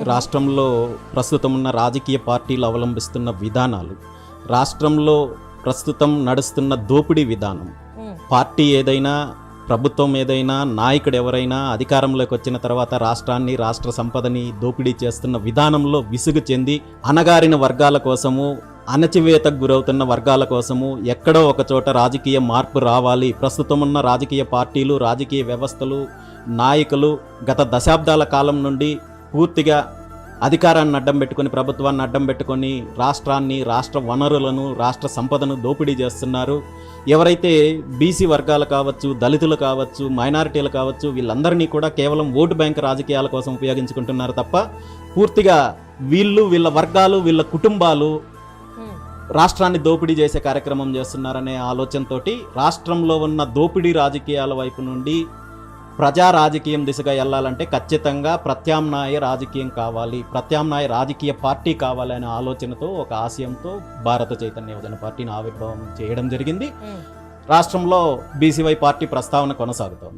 రాష్ట్రంలో ప్రస్తుతం ఉన్న రాజకీయ పార్టీలు అవలంబిస్తున్న విధానాలు, రాష్ట్రంలో ప్రస్తుతం నడుస్తున్న దోపిడీ విధానం, పార్టీ ఏదైనా, ప్రభుత్వం ఏదైనా, నాయకుడు ఎవరైనా అధికారంలోకి వచ్చిన తర్వాత రాష్ట్రాన్ని, రాష్ట్ర సంపదని దోపిడీ చేస్తున్న విధానంలో విసుగు చెంది అణగారిన వర్గాల కోసము, అణచివేతకు గురవుతున్న వర్గాల కోసము ఎక్కడో ఒక చోట రాజకీయ మార్పు రావాలి. ప్రస్తుతం ఉన్న రాజకీయ పార్టీలు, రాజకీయ వ్యవస్థలు, నాయకులు గత దశాబ్దాల కాలం నుండి పూర్తిగా అధికారాన్ని అడ్డం పెట్టుకొని, ప్రభుత్వాన్ని అడ్డం పెట్టుకొని రాష్ట్రాన్ని, రాష్ట్ర వనరులను, రాష్ట్ర సంపదను దోపిడీ చేస్తున్నారు. ఎవరైతే బీసీ వర్గాలు కావచ్చు, దళితులు కావచ్చు, మైనారిటీలు కావచ్చు, వీళ్ళందరినీ కూడా కేవలం ఓటు బ్యాంక్ రాజకీయాల కోసం ఉపయోగించుకుంటున్నారు తప్ప పూర్తిగా వీళ్ళు, వీళ్ళ వర్గాలు, వీళ్ళ కుటుంబాలు రాష్ట్రాన్ని దోపిడీ చేసే కార్యక్రమం చేస్తున్నారనే ఆలోచనతోటి రాష్ట్రంలో ఉన్న దోపిడీ రాజకీయాల వైపు నుండి ప్రజా రాజకీయం దిశగా వెళ్ళాలంటే ఖచ్చితంగా ప్రత్యామ్నాయ రాజకీయం కావాలి, ప్రత్యామ్నాయ రాజకీయ పార్టీ కావాలి అనే ఆలోచనతో, ఒక ఆశయంతో భారత చైతన్య యువజన పార్టీని ఆవిర్భావం చేయడం జరిగింది. రాష్ట్రంలో బీసీవై పార్టీ ప్రస్తావన కొనసాగుతోంది.